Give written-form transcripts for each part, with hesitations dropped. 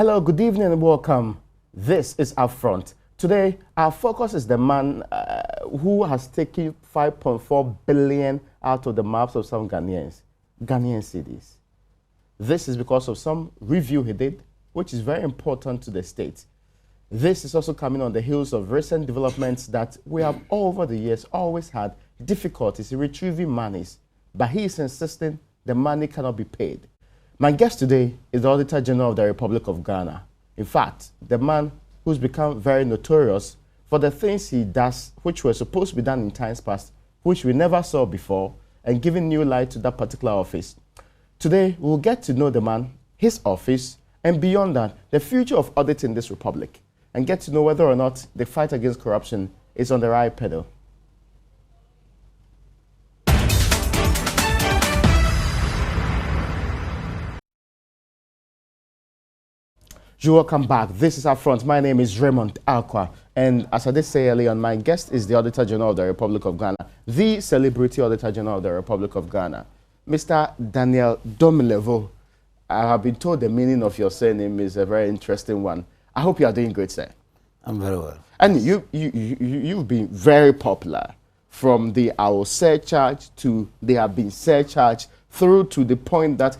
Hello, good evening and welcome. This is UPfront. Today, our focus is the man who has taken 5.4 billion out of the mouths of some Ghanaian cedis. This is because of some review he did, which is very important to the state. This is also coming on the heels of recent developments that we have over the years always had difficulties in retrieving monies, but he is insisting the money cannot be paid. My guest today is the Auditor General of the Republic of Ghana. In fact, the man who's become very notorious for the things he does, which were supposed to be done in times past, which we never saw before, and giving new light to that particular office. Today, we'll get to know the man, his office, and beyond that, the future of audit in this republic, and get to know whether or not the fight against corruption is on the right pedal. You're welcome back. This is UPfront. My name is Raymond Alqua, and as I did say earlier on, my guest is the Auditor General of the Republic of Ghana, the celebrity Auditor General of the Republic of Ghana, Mr. Daniel Domilevo. I have been told the meaning of your surname is a very interesting one. I hope you are doing great, sir. I'm very well. And you've been very popular, from the I will surcharge to they have been surcharged, through to the point that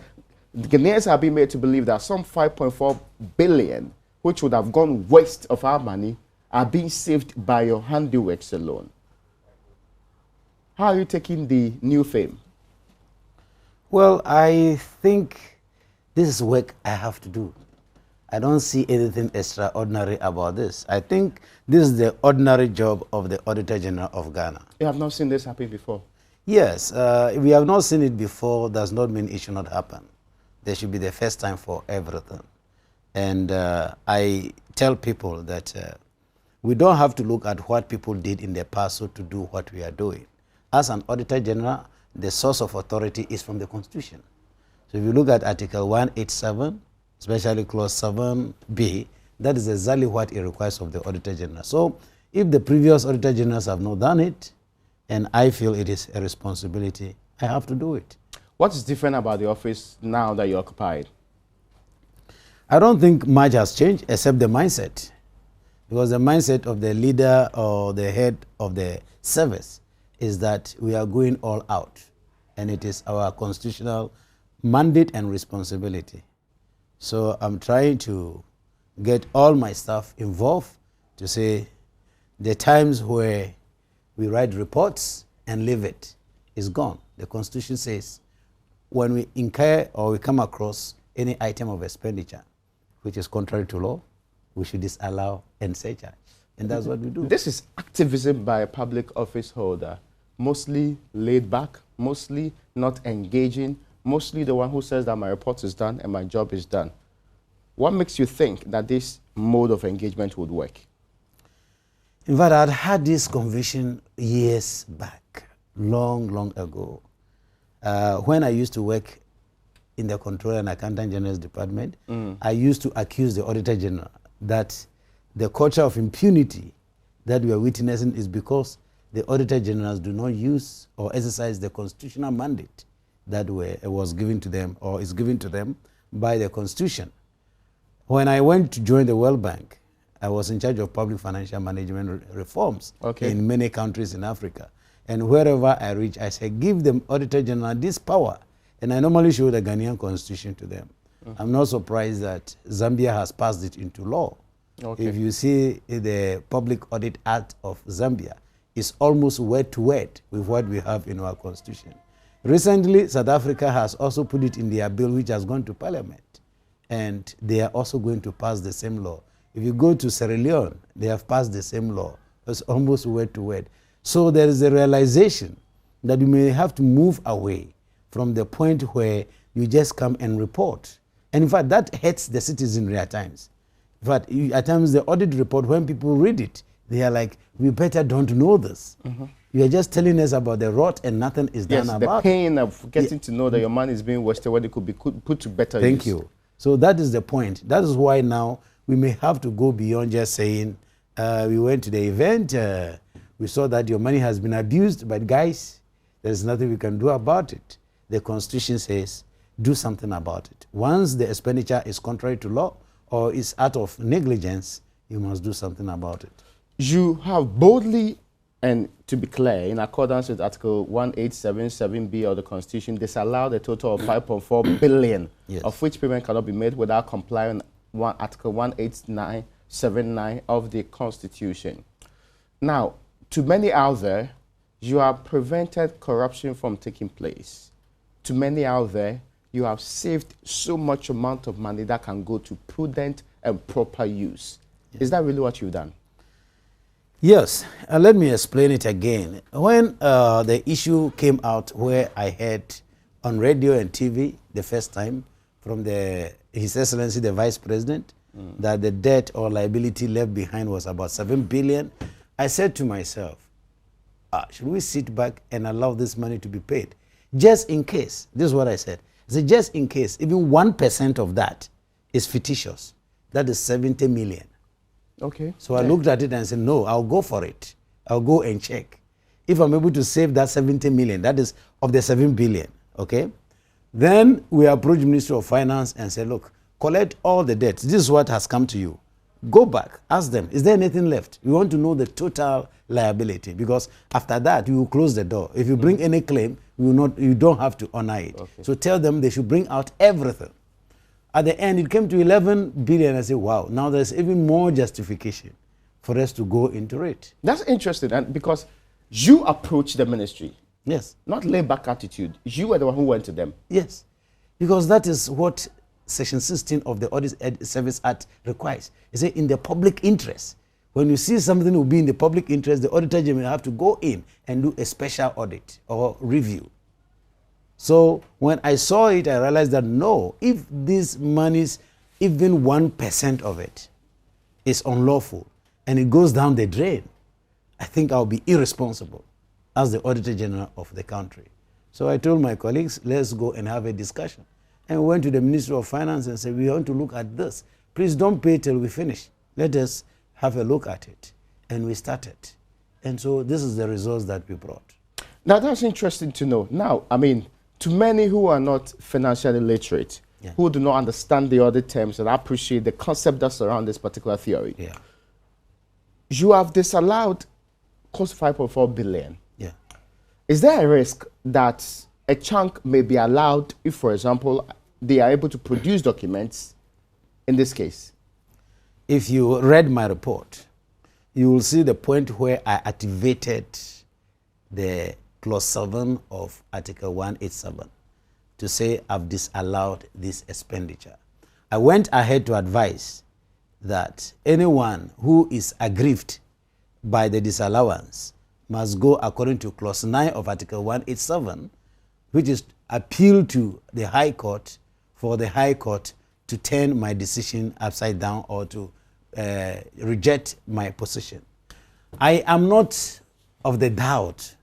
the Ghanaians have been made to believe that some 5.4 billion, which would have gone waste of our money, are being saved by your handiworks alone. How are you taking the new fame? Well, I think this is work I have to do. I don't see anything extraordinary about this. I think this is the ordinary job of the Auditor General of Ghana. You have not seen this happen before? Yes, we have not seen it before does not mean it should not happen. There should be the first time for everything. And I tell people that we don't have to look at what people did in the past to do what we are doing. As an Auditor General, the source of authority is from the Constitution. So if you look at Article 187, especially Clause 7b, that is exactly what it requires of the Auditor General. So if the previous Auditor Generals have not done it, and I feel it is a responsibility, I have to do it. What is different about the office now that you occupy it? I don't think much has changed except the mindset. Because the mindset of the leader or the head of the service is that we are going all out. And it is our constitutional mandate and responsibility. So I'm trying to get all my staff involved to say the times where we write reports and leave it is gone. The Constitution says when we incur or we come across any item of expenditure which is contrary to law, we should disallow and surcharge. And that's what we do. This is activism by a public office holder, mostly laid back, mostly not engaging, mostly the one who says that my report is done and my job is done. What makes you think that this mode of engagement would work? In fact, I'd had this conviction years back, long ago. When I used to work in the Controller and Accountant General's Department, I used to accuse the Auditor General that the culture of impunity that we are witnessing is because the Auditor Generals do not use or exercise the constitutional mandate that was given to them or is given to them by the Constitution. When I went to join the World Bank, I was in charge of public financial management reforms in many countries in Africa. And wherever I reach, I say, give the Auditor General this power. And I normally show the Ghanaian Constitution to them. I'm not surprised that Zambia has passed it into law. If you see the Public Audit Act of Zambia, it's almost word to word with what we have in our Constitution. Recently, South Africa has also put it in their bill, which has gone to Parliament. And they are also going to pass the same law. If you go to Sierra Leone, they have passed the same law. It's almost word to word. So there is a realization that you may have to move away from the point where you just come and report. And in fact, that hurts the citizenry at times. In fact, at times the audit report, when people read it, they are like, we better don't know this. You are just telling us about the rot and nothing is done about it. Yes, the pain of getting to know that your money is being wasted when it could be put to better use. Thank you. So that is the point. That is why now we may have to go beyond just saying, we went to the event, we saw that your money has been abused, but guys, there's nothing we can do about it. The Constitution says, do something about it. Once the expenditure is contrary to law or is out of negligence, you must do something about it. You have boldly, and to be clear, in accordance with Article 1877B of the Constitution, disallowed a total of 5.4 billion, Yes. of which payment cannot be made without complying with Article 18979 of the Constitution. Now, to many out there, you have prevented corruption from taking place. To many out there, you have saved so much amount of money that can go to prudent and proper use. Is that really what you've done? Yes, let me explain it again. When the issue came out where I heard on radio and TV the first time from His Excellency the Vice President that the debt or liability left behind was about 7 billion, I said to myself, should we sit back and allow this money to be paid? Just in case, this is what I said. I said, just in case, even 1% of that is fictitious. That is 70 million. Okay. So I looked at it and said, no, I'll go for it. I'll go and check. If I'm able to save that 70 million, that is of the 7 billion, okay? Then we approached Ministry of Finance and said, look, collect all the debts. This is what has come to you. Go back, ask them, is there anything left? We want to know the total liability, because after that, we will close the door. If you bring any claim, you don't have to honor it. Okay. So tell them they should bring out everything. At the end, it came to 11 billion. I said, wow, now there's even more justification for us to go into it. That's interesting, and because you approached the ministry. Yes. Not laid-back attitude. You were the one who went to them. Yes, because that is what Section 16 of the Audit Service Act requires. It says in the public interest. When you see something will be in the public interest, the Auditor General have to go in and do a special audit or review. So when I saw it, I realized that no, if this money's even 1% of it is unlawful and it goes down the drain, I think I'll be irresponsible as the Auditor General of the country. So I told my colleagues, let's go and have a discussion. And we went to the Ministry of Finance and said, we want to look at this. Please don't pay till we finish. Let us have a look at it. And we started. And so this is the results that we brought. Now that's interesting to know. Now, I mean, to many who are not financially literate, who do not understand the audit terms and appreciate the concept that surrounds this particular theory, you have disallowed close to 5.4 billion. Yeah. Is there a risk that a chunk may be allowed if, for example, they are able to produce documents in this case? If you read my report, you will see the point where I activated the Clause 7 of Article 187 to say I've disallowed this expenditure. I went ahead to advise that anyone who is aggrieved by the disallowance must go according to Clause 9 of Article 187, which is appeal to the High Court for the High Court to turn my decision upside down or to reject my position. I am not of the doubt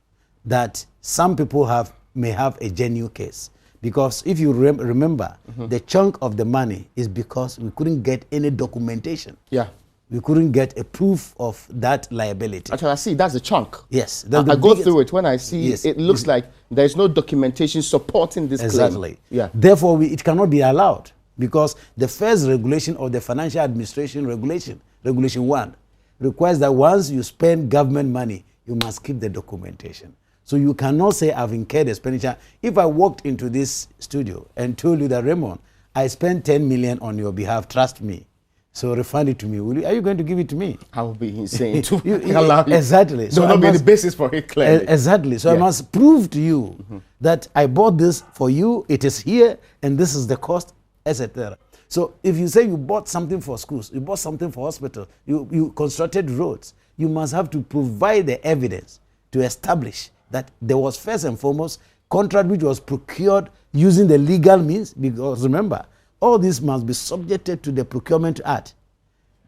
that some people may have a genuine case, because if you remember, the chunk of the money is because we couldn't get any documentation. Yeah. We couldn't get a proof of that liability. Actually, I see that's a chunk. Yes. I go through it. When I see it looks like there's no documentation supporting this claim. Exactly. Yeah. Therefore, it cannot be allowed, because the first regulation of the Financial Administration Regulation, Regulation 1, requires that once you spend government money, you must keep the documentation. So you cannot say I've incurred expenditure. If I walked into this studio and told you that, Raymond, I spent 10 million on your behalf, trust me, so refund it to me. Are you going to give it to me? I would be insane to allow you. Exactly. So not be the basis for it, clearly. Exactly. So I must prove to you that I bought this for you, it is here, and this is the cost, etc. So if you say you bought something for schools, you bought something for hospitals, you constructed roads, you must have to provide the evidence to establish that there was first and foremost contract which was procured using the legal means, because remember, all this must be subjected to the Procurement Act.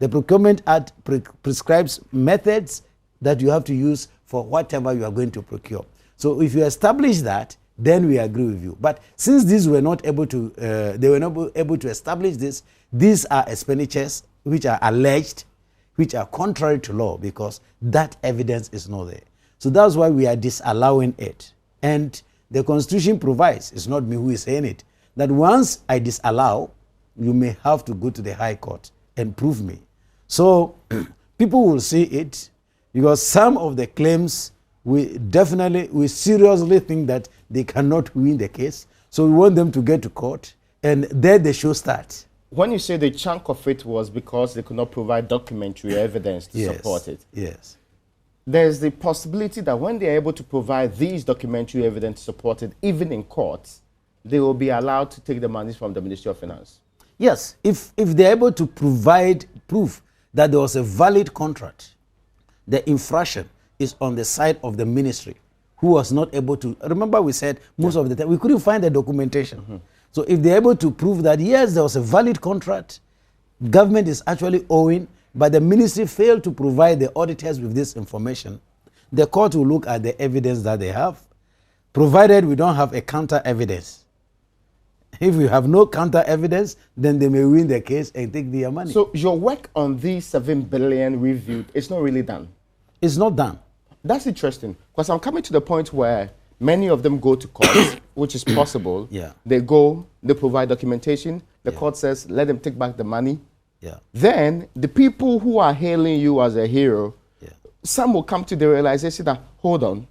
The Procurement Act prescribes methods that you have to use for whatever you are going to procure. So if you establish that, then we agree with you. But since these were not able to, they were not able to establish this, these are expenditures which are alleged, which are contrary to law, because that evidence is not there. So that's why we are disallowing it. And the Constitution provides, it's not me who is saying it, that once I disallow, you may have to go to the High Court and prove me. So people will see it, because some of the claims we seriously think that they cannot win the case. So we want them to get to court, and there the show starts. When you say the chunk of it was because they could not provide documentary evidence to support it. Yes. There's the possibility that when they're able to provide these documentary evidence to support it, even in court, they will be allowed to take the money from the Ministry of Finance. Yes, if they're able to provide proof that there was a valid contract, the infraction is on the side of the ministry, who was not able to. Remember, we said most of the time we couldn't find the documentation. So if they're able to prove that yes, there was a valid contract, government is actually owing, but the ministry failed to provide the auditors with this information, the court will look at the evidence that they have, provided we don't have a counter evidence. If we have no counter evidence, then they may win the case and take their money. So your work on these 7 billion reviewed, it's not really done. It's not done. That's interesting, because I'm coming to the point where many of them go to court, which is possible. Yeah. They go, they provide documentation. The court says, let them take back the money. Yeah. Then the people who are hailing you as a hero, some will come to the realization that, hold on,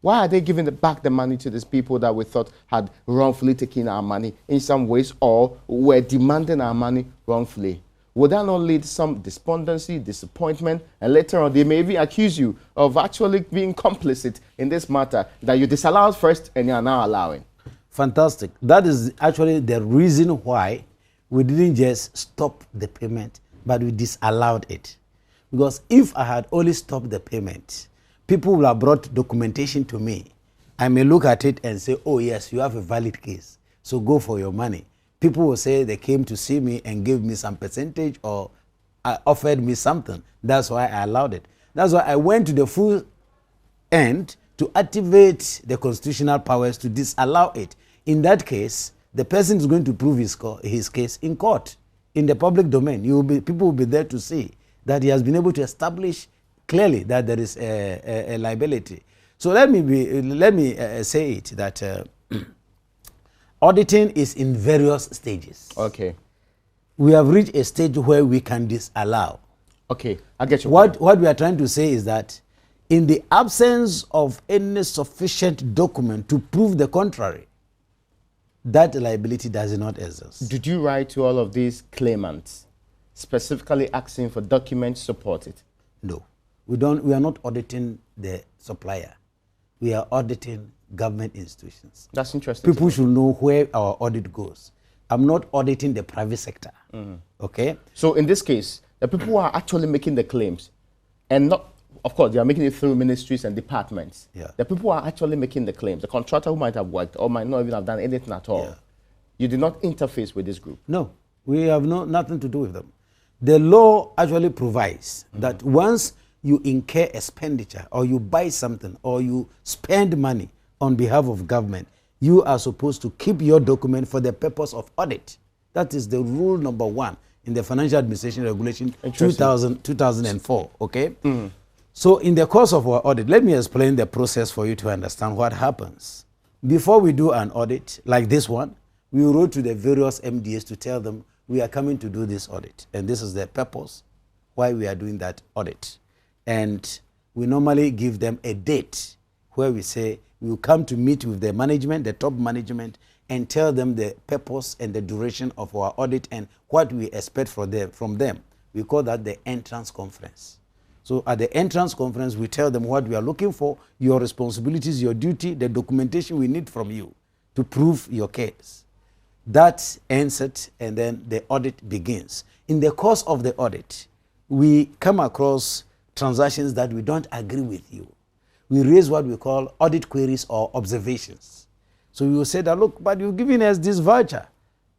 why are they giving back the money to these people that we thought had wrongfully taken our money in some ways, or were demanding our money wrongfully? Would that not lead to some despondency, disappointment, and later on they may even accuse you of actually being complicit in this matter that you disallowed first and you are now allowing? Fantastic. That is actually the reason why we didn't just stop the payment, but we disallowed it. Because if I had only stopped the payment, people would have brought documentation to me. I may look at it and say, oh yes, you have a valid case, so go for your money. People will say they came to see me and gave me some percentage or offered me something. That's why I allowed it. That's why I went to the full end to activate the constitutional powers to disallow it. In that case, the person is going to prove his case in court, in the public domain. People will be there to see that he has been able to establish clearly that there is a liability. So let me say it that auditing is in various stages. Okay. We have reached a stage where we can disallow. Okay, I get you. What we are trying to say is that in the absence of any sufficient document to prove the contrary, that liability does not exist. Did you write to all of these claimants specifically asking for documents to support it? No. We are not auditing the supplier. We are auditing government institutions. That's interesting. People should know where our audit goes. I'm not auditing the private sector. Okay? So in this case, the people who are actually making the claims, and not, of course, they are making it through ministries and departments. Yeah. The people who are actually making the claims, the contractor who might have worked or might not even have done anything at all. Yeah. You did not interface with this group. No, we have nothing to do with them. The law actually provides that once you incur expenditure or you buy something or you spend money on behalf of government, you are supposed to keep your document for the purpose of audit. That is the rule number 1 in the Financial Administration Regulation 2004. Okay? So in the course of our audit, let me explain the process for you to understand what happens. Before we do an audit like this one, we wrote to the various MDAs to tell them we are coming to do this audit, and this is the purpose why we are doing that audit. And we normally give them a date where we say we will come to meet with the management, the top management, and tell them the purpose and the duration of our audit and what we expect from them. We call that the entrance conference. So at the entrance conference, we tell them what we are looking for, your responsibilities, your duty, the documentation we need from you to prove your case. That ends it, and then the audit begins. In the course of the audit, we come across transactions that we don't agree with you. We raise what we call audit queries or observations. So we will say that, look, but you've given us this voucher,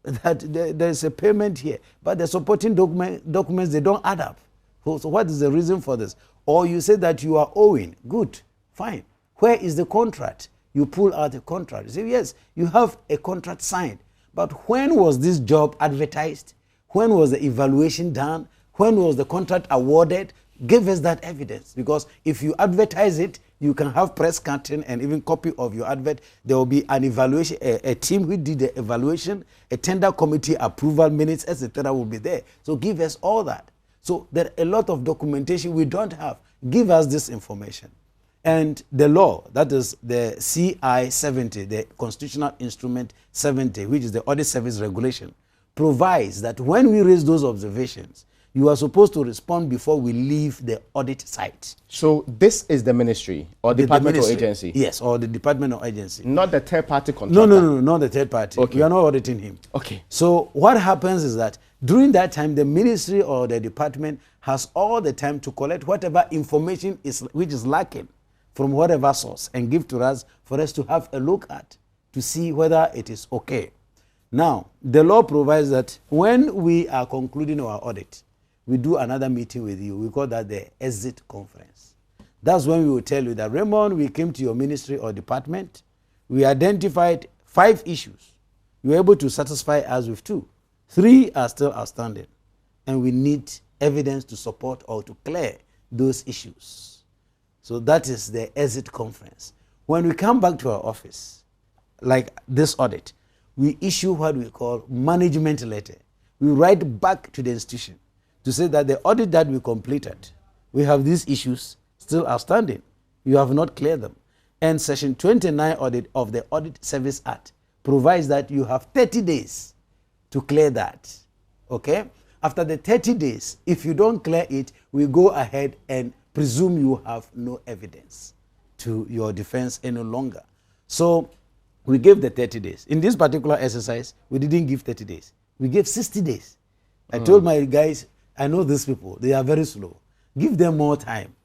that there's a payment here, but the supporting documents, they don't add up. So what is the reason for this? Or you say that you are owing. Good, fine. Where is the contract? You pull out a contract. You say, yes, you have a contract signed. But when was this job advertised? When was the evaluation done? When was the contract awarded? Give us that evidence. Because if you advertise it, You can have press curtain and even copy of your advert. There will be an evaluation, a team who did the evaluation, a tender committee approval minutes, etc. will be there. So give us all that. So there are a lot of documentation we don't have. Give us this information. And the law, that is the CI 70, the Constitutional Instrument 70, which is the Audit Service Regulation, provides that when we raise those observations, you are supposed to respond before we leave the audit site. So this is the ministry or department or agency? Yes, or the department or agency. Not the third-party contractor? No, not the third party. Okay. We are not auditing him. Okay. So what happens is that during that time, the ministry or the department has all the time to collect whatever information which is lacking from whatever source and give to us for us to have a look at to see whether it is okay. Now, the law provides that when we are concluding our audit, we do another meeting with you. We call that the exit conference. That's when we will tell you that, Raymond, we came to your ministry or department. We identified 5 issues. You were able to satisfy us with 2. 3 are still outstanding. And we need evidence to support or to clear those issues. So that is the exit conference. When we come back to our office, like this audit, we issue what we call management letter. We write back to the institution to say that the audit that we completed, we have these issues still outstanding. You have not cleared them. And Section 29 audit of the Audit Service Act provides that you have 30 days to clear that. Okay? After the 30 days, if you don't clear it, we go ahead and presume you have no evidence to your defense any longer. So we gave the 30 days. In this particular exercise, we didn't give 30 days. We gave 60 days. I told my guys, I know these people, they are very slow. Give them more time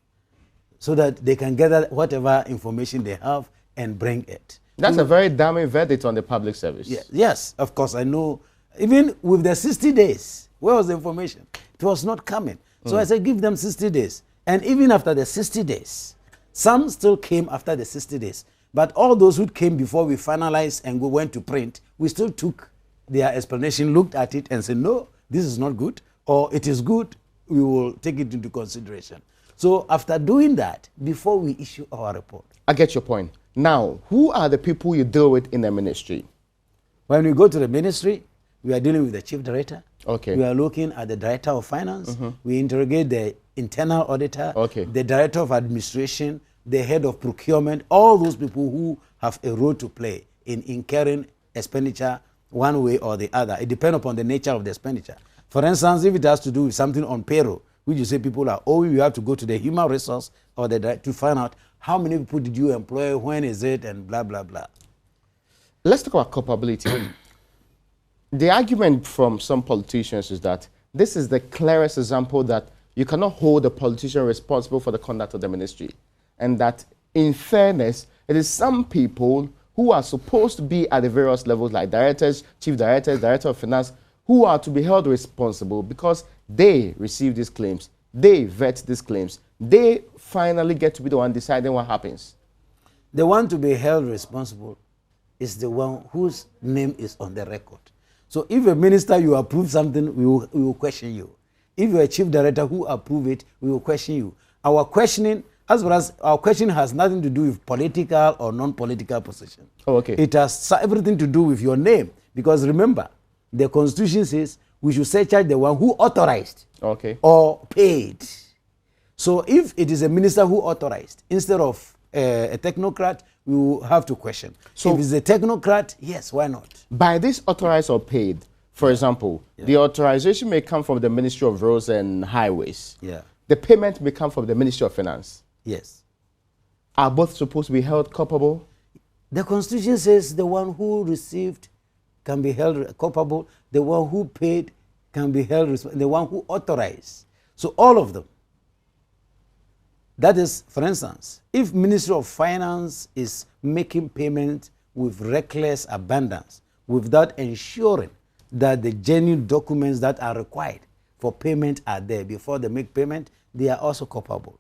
so that they can gather whatever information they have and bring it. That's a very damning verdict on the public service. Yes, of course, I know. Even with the 60 days, where was the information? It was not coming. So I said, give them 60 days. And even after the 60 days, some still came after the 60 days. But all those who came before we finalized and we went to print, we still took their explanation, looked at it and said, no, this is not good. Or it is good, we will take it into consideration. So after doing that, before we issue our report. I get your point. Now, who are the people you deal with in the ministry? When we go to the ministry, we are dealing with the chief director. Okay. We are looking at the director of finance. We interrogate the internal auditor, okay, the director of administration, the head of procurement, all those people who have a role to play in incurring expenditure one way or the other. It depends upon the nature of the expenditure. For instance, if it has to do with something on payroll, which you say people are owing, you have to go to the human resource or the director to find out how many people did you employ, when is it, and blah, blah, blah. Let's talk about culpability. The argument from some politicians is that this is the clearest example that you cannot hold a politician responsible for the conduct of the ministry. And that, in fairness, it is some people who are supposed to be at the various levels, like directors, chief directors, director of finance, who are to be held responsible because they receive these claims, they vet these claims, they finally get to be the one deciding what happens. The one to be held responsible is the one whose name is on the record. So if a minister, you approve something, we will question you. If you're a chief director who approve it, we will question you. Our questioning, as far as our question has nothing to do with political or non-political position. Oh, okay. It has everything to do with your name. Because remember, the Constitution says we should surcharge the one who authorized, okay, or paid. So if it is a minister who authorized, instead of a technocrat, we will have to question. So if it's a technocrat, yes, why not? By this authorized or paid, for example, the authorization may come from the Ministry of Roads and Highways. Yeah. The payment may come from the Ministry of Finance. Yes. Are both supposed to be held culpable? The Constitution says the one who received can be held culpable, the one who paid can be held responsible, the one who authorized. So all of them. That is, for instance, if Ministry of Finance is making payment with reckless abandon, without ensuring that the genuine documents that are required for payment are there before they make payment, they are also culpable.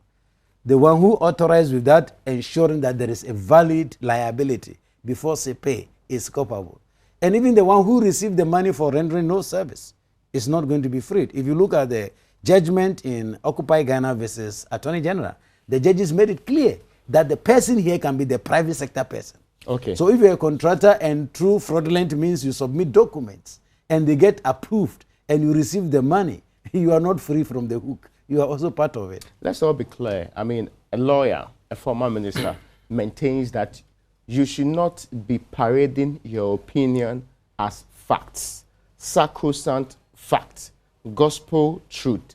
The one who authorized without ensuring that there is a valid liability before they pay is culpable. And even the one who received the money for rendering no service is not going to be freed. If you look at the judgment in Occupy Ghana versus Attorney General, the judges made it clear that the person here can be the private sector person. Okay. So if you're a contractor and through fraudulent means you submit documents and they get approved and you receive the money, you are not free from the hook. You are also part of it. Let's all be clear. I mean, a lawyer, a former minister, maintains that you should not be parading your opinion as facts, sacrosanct facts, gospel truth.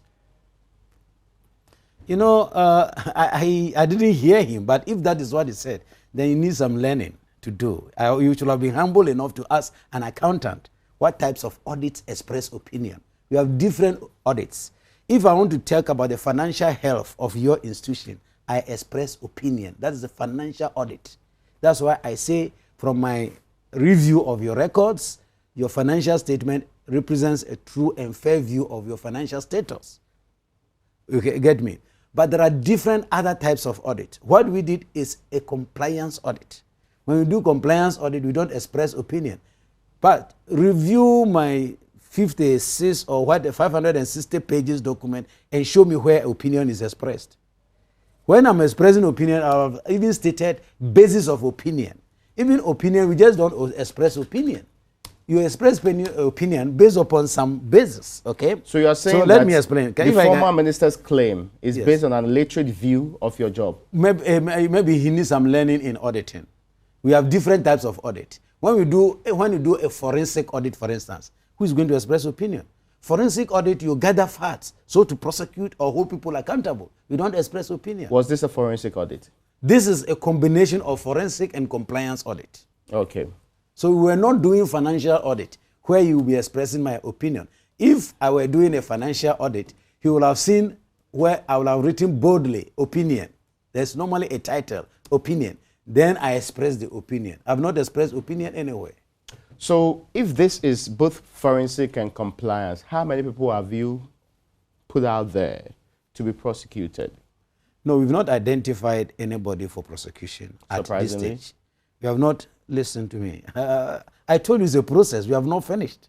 You know, I didn't hear him, but if that is what he said, then you need some learning to do. You should have been humble enough to ask an accountant what types of audits express opinion. We have different audits. If I want to talk about the financial health of your institution, I express opinion. That is the financial audit. That's why I say from my review of your records, your financial statement represents a true and fair view of your financial status. Okay, get me? But there are different other types of audit. What we did is a compliance audit. When we do compliance audit, we don't express opinion. But review my 56 or what, 560 pages document and show me where opinion is expressed. When I'm expressing opinion, I've even stated basis of opinion. Even opinion, we just don't express opinion. You express opinion based upon some basis, okay? So you are saying so let me explain. The former minister's claim is yes. based on an illiterate view of your job. Maybe he needs some learning in auditing. We have different types of audit. When you do a forensic audit, for instance, who is going to express opinion? Forensic audit, you gather facts, so to prosecute or hold people accountable. You don't express opinion. Was this a forensic audit? This is a combination of forensic and compliance audit. Okay. So we were not doing financial audit where you will be expressing my opinion. If I were doing a financial audit, you will have seen where I will have written boldly, opinion. There's normally a title, opinion. Then I express the opinion. I've not expressed opinion anywhere. So if this is both forensic and compliance, how many people have you put out there to be prosecuted? No, we've not identified anybody for prosecution at this stage. We have not listened to me. I told you it's a process. We have not finished.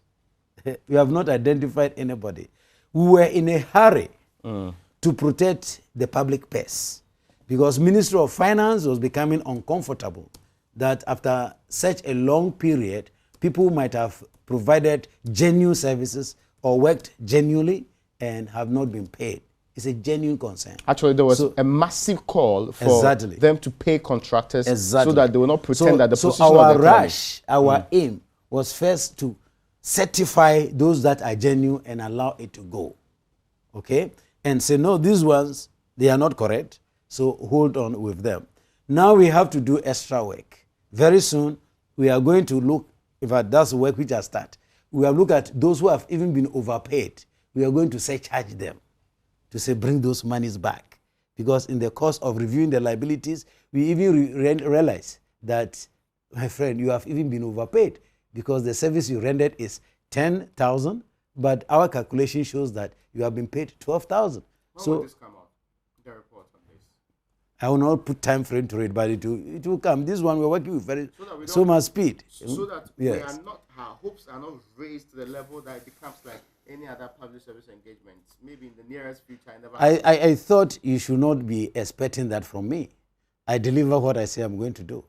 We have not identified anybody. We were in a hurry to protect the public purse because Ministry of Finance was becoming uncomfortable that after such a long period, people might have provided genuine services or worked genuinely and have not been paid. It's a genuine concern. Actually, there was a massive call for them to pay contractors so that they will not pretend that the position our of the rush, our aim was first to certify those that are genuine and allow it to go. Okay? And say, no, these ones, they are not correct, so hold on with them. Now we have to do extra work. Very soon, we are going to look, in fact, that's the work which has started. We have looked at those who have even been overpaid. We are going to surcharge them to say bring those monies back. Because in the course of reviewing the liabilities, we even realize that, my friend, you have even been overpaid because the service you rendered is 10,000, but our calculation shows that you have been paid 12,000. When will this come out, the report on this? I will not put time frame to it, but it will come. This one we're working with so much speed. So that yes. Our hopes are not raised to the level that it becomes like any other public service engagement, maybe in the nearest future. I thought you should not be expecting that from me. I deliver what I say I'm going to do.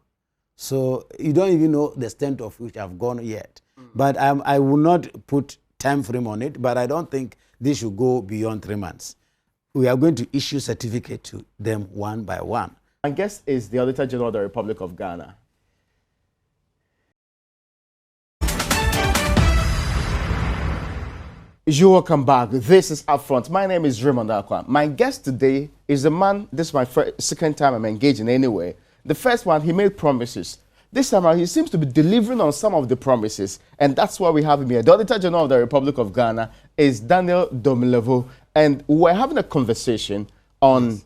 So you don't even know the extent of which I've gone yet. But I will not put time frame on it, but I don't think this should go beyond 3 months. We are going to issue certificate to them one by one. My guest is the Auditor General of the Republic of Ghana. You're welcome back. This is Upfront. My name is Raymond Akwa. My guest today is a man, this is my second time I'm engaging anyway. The first one, he made promises. This time around, he seems to be delivering on some of the promises, and that's why we have him here. The Auditor General of the Republic of Ghana is Daniel Domilevo, and we're having a conversation on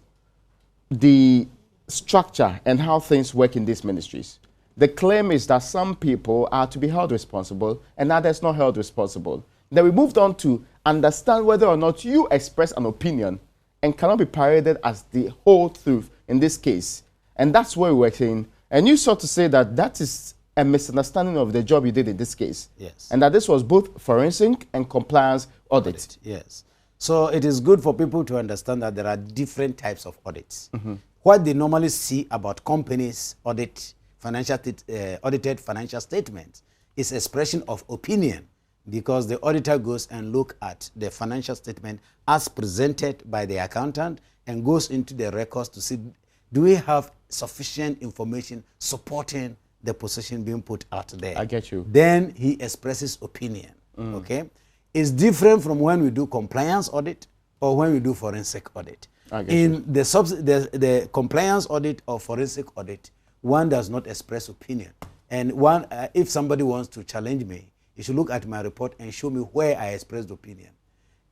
the structure and how things work in these ministries. The claim is that some people are to be held responsible and others not held responsible. Then we moved on to understand whether or not you express an opinion and cannot be paraded as the whole truth in this case. And that's where we were saying, and you sought to say that that is a misunderstanding of the job you did in this case. Yes. And that this was both forensic and compliance audit. Yes. So it is good for people to understand that there are different types of audits. what they normally see about companies audited financial statements is expression of opinion, because the auditor goes and look at the financial statement as presented by the accountant and goes into the records to see, do we have sufficient information supporting the position being put out there? I get you. Then he expresses opinion. Okay, it's different from when we do compliance audit or when we do forensic audit. In the compliance audit or forensic audit, one does not express opinion. And one, if somebody wants to challenge me, you should look at my report and show me where I expressed opinion.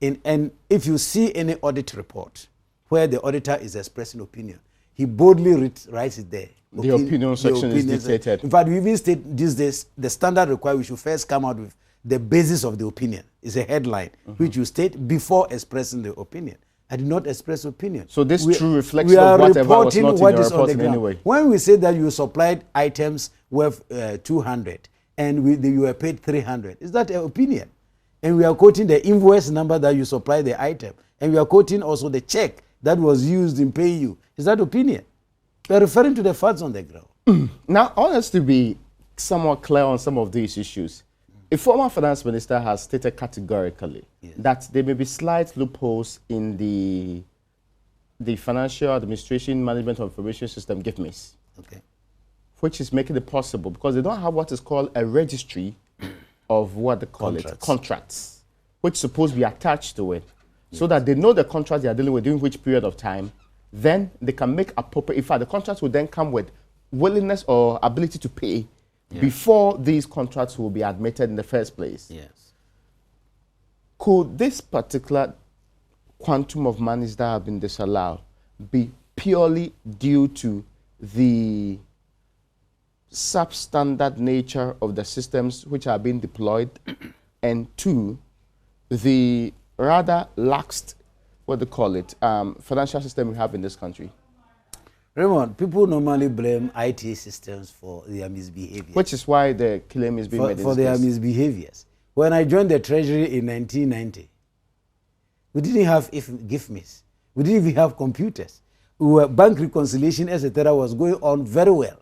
And if you see any audit report where the auditor is expressing opinion, he boldly writes it there. The opinion section is dictated. In fact, we even state these days, the standard requires we should first come out with the basis of the opinion. It's a headline, which you state before expressing the opinion. I did not express opinion. So this true reflection of whatever was not in your reporting anyway. When we say that you supplied items worth 200 and you were paid 300, is that an opinion? And we are quoting the invoice number that you supplied the item. And we are quoting also the check that was used in paying you. Is that opinion? We are referring to the facts on the ground. Now, I want us to be somewhat clear on some of these issues. A former finance minister has stated categorically that there may be slight loopholes in the financial administration management of information system, GIFMIS, which is making it possible because they don't have what is called a registry of what they call contracts, which is supposed to be attached to it, so that they know the contract they are dealing with during which period of time. Then they can make appropriate. In fact, the contracts will then come with willingness or ability to pay before these contracts will be admitted in the first place. Yes. Could this particular quantum of monies that have been disallowed be purely due to the substandard nature of the systems which are being deployed, and two, the rather lax, financial system we have in this country? Raymond, people normally blame IT systems for their misbehavior. Which is why the claim is being made for their misbehaviors. When I joined the Treasury in 1990, we didn't have GIFMIS. We didn't even have computers. Bank reconciliation, etc., was going on very well.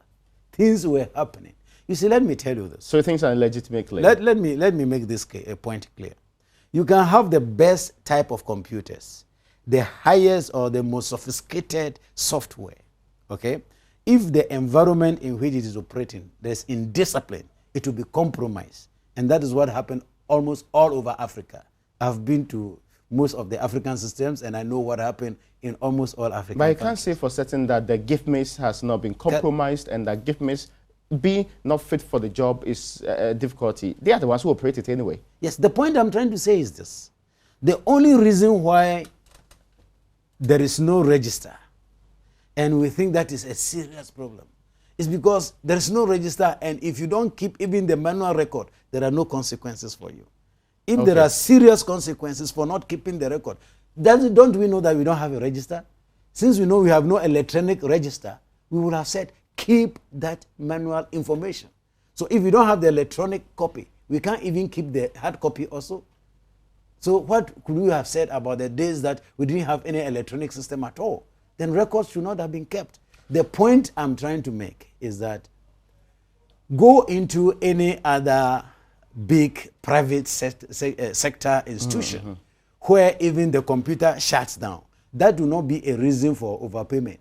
Things were happening. You see, let me tell you this. So things are legitimate claim. Let me make this point clear. You can have the best type of computers, the highest or the most sophisticated software. Okay, if the environment in which it is operating, there's indiscipline, it will be compromised. And that is what happened almost all over Africa. I've been to most of the African systems and I know what happened in almost all African But I countries. can't say for certain that the GIFMIS has not been compromised and that GIFMIS being not fit for the job is a difficulty. They are the ones who operate it anyway. Yes, the point I'm trying to say is this. The only reason why there is no register, and we think that is a serious problem, is because there is no register, and if you don't keep even the manual record, there are no consequences for you. If there are serious consequences for not keeping the record, don't we know that we don't have a register? Since we know we have no electronic register, we would have said, keep that manual information. So if we don't have the electronic copy, we can't even keep the hard copy also. So what could we have said about the days that we didn't have any electronic system at all? Then records should not have been kept. The point I'm trying to make is that go into any other big private sector institution where even the computer shuts down. That will not be a reason for overpayment.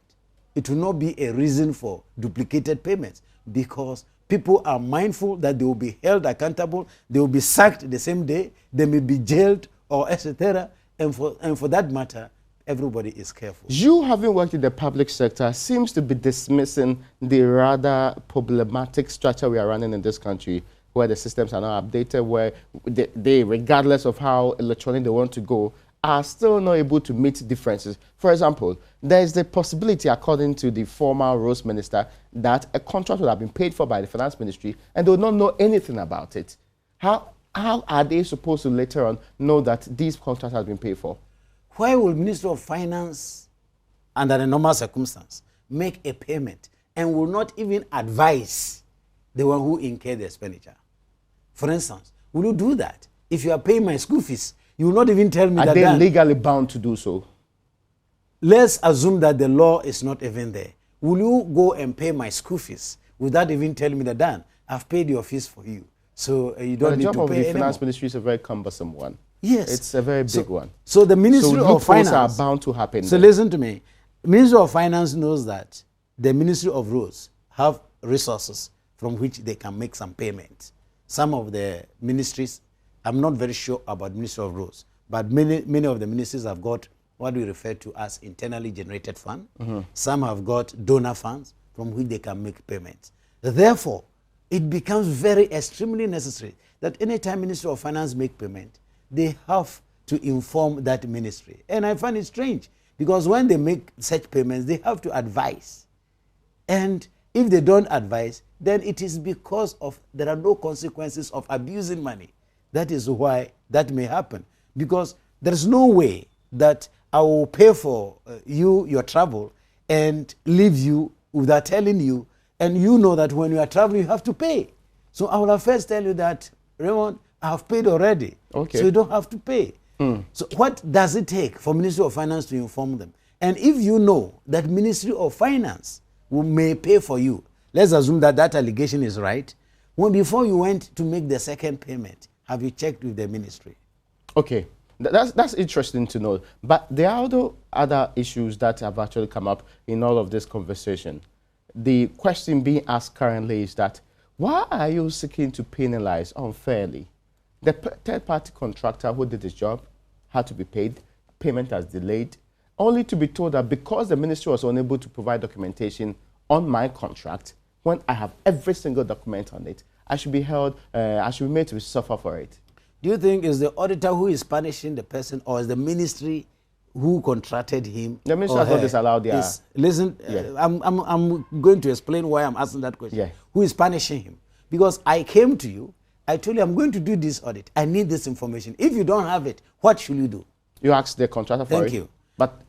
It will not be a reason for duplicated payments, because people are mindful that they will be held accountable, they will be sacked the same day, they may be jailed or etc. And for that matter, everybody is careful. You, having worked in the public sector, seems to be dismissing the rather problematic structure we are running in this country, where the systems are not updated, where they, regardless of how electronic they want to go, are still not able to meet differences. For example, there is the possibility, according to the former Roads Minister, that a contract would have been paid for by the Finance Ministry and they would not know anything about it. How are they supposed to later on know that these contracts have been paid for? Why will Minister of Finance, under the normal circumstance, make a payment and will not even advise the one who incurred the expenditure? For instance, will you do that? If you are paying my school fees, you will not even tell me that. Are they legally bound to do so? let's assume that the law is not even there. Will you go and pay my school fees without even telling me that, Dan, I've paid your fees for you, so you don't need to pay anymore? The job of the finance ministry is a very cumbersome one. Yes. It's a very big one. So the Ministry of Finance are bound to happen. So listen to me. Ministry of Finance knows that the Ministry of Roads have resources from which they can make some payments. Some of the ministries, I'm not very sure about Ministry of Roads, but many of the ministries have got what we refer to as internally generated fund. Some have got donor funds from which they can make payments. Therefore, it becomes very extremely necessary that anytime Ministry of Finance make payment, they have to inform that ministry. And I find it strange because when they make such payments, they have to advise. And if they don't advise, then it is because of there are no consequences of abusing money. That is why that may happen. Because there's no way that I will pay for your travel and leave you without telling you, and you know that when you are traveling, you have to pay. So I will first tell you that, Raymond, I have paid already. Okay. So you don't have to pay. So what does it take for Ministry of Finance to inform them? And if you know that Ministry of Finance may pay for you, let's assume that that allegation is right, when before you went to make the second payment, have you checked with the ministry? Okay. That's interesting to know. But there are other issues that have actually come up in all of this conversation. The question being asked currently is that, why are you seeking to penalize unfairly? The third-party contractor who did his job had to be paid, payment has delayed, only to be told that because the ministry was unable to provide documentation on my contract, when I have every single document on it, I should be held, I should be made to suffer for it. Do you think it's the auditor who is punishing the person, or is the ministry who contracted him? The ministry has not disallowed their... Listen, I'm going to explain why I'm asking that question. Who is punishing him? Because I came to you, I told you I'm going to do this audit. I need this information. If you don't have it, what should you do? You ask the contractor for it. Thank you.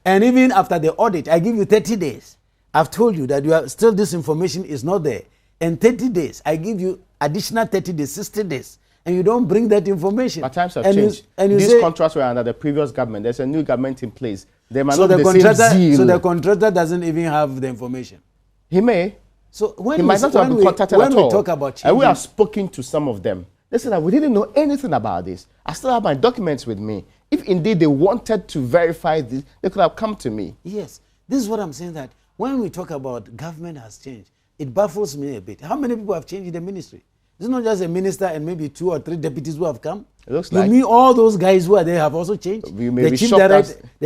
And even after the audit, I give you 30 days. I've told you that you are still this information is not there. And 30 days, I give you additional 30 days, 60 days. And you don't bring that information. But times have changed. These contracts were under the previous government. There's a new government in place. They might not be the same zeal. So the contractor doesn't even have the information. He may. So when he might not have been contacted at all. When we talk about changing, and we have spoken to some of them. They said that we didn't know anything about this. I still have my documents with me. If indeed they wanted to verify this, they could have come to me. Yes. This is what I'm saying, that when we talk about government has changed, it baffles me a bit. How many people have changed in the ministry? It's not just a minister and maybe 2 or 3 deputies who have come. It looks like... You mean all those guys who are there have also changed? The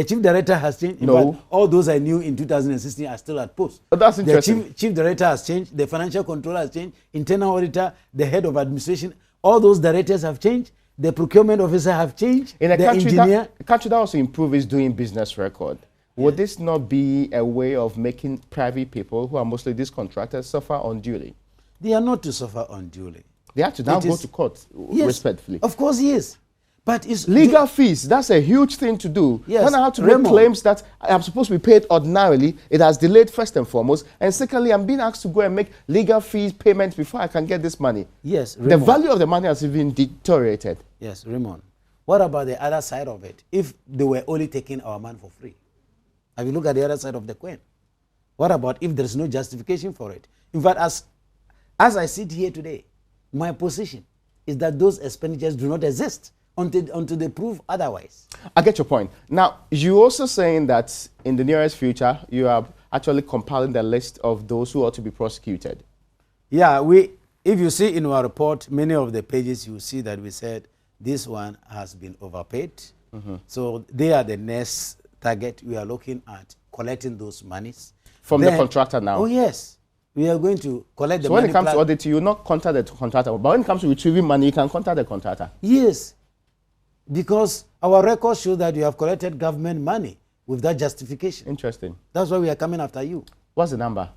chief director has changed. In fact, all those I knew in 2016 are still at post. But that's interesting. The chief director has changed. The financial controller has changed. Internal auditor, the head of administration, all those directors have changed. The procurement officer have changed. In a country that also improves its doing business record, would this not be a way of making private people, who are mostly these contractors, suffer unduly? They are not to suffer unduly. They have to now go to court, respectfully. Of course, yes. But it's legal fees, that's a huge thing to do. Yes. When I have to make claims that I'm supposed to be paid ordinarily, it has delayed first and foremost. And secondly, I'm being asked to go and make legal fees payments before I can get this money. Yes, Raymond. The value of the money has even deteriorated. Yes, Raymond. What about the other side of it? If they were only taking our money for free? Have you looked at the other side of the coin? What about if there's no justification for it? In fact, as I sit here today, my position is that those expenditures do not exist until they prove otherwise. I get your point. Now, you're also saying that in the nearest future, you are actually compiling the list of those who ought to be prosecuted. Yeah, if you see in our report, many of the pages, you see that we said this one has been overpaid. So they are the next target. We are looking at collecting those monies. From the contractor now? Oh, yes. We are going to collect the money. So when it comes to audit, you will not contact the contractor. But when it comes to retrieving money, you can contact the contractor. Yes. Because our records show that you have collected government money with that justification. Interesting. That's why we are coming after you. What's the number?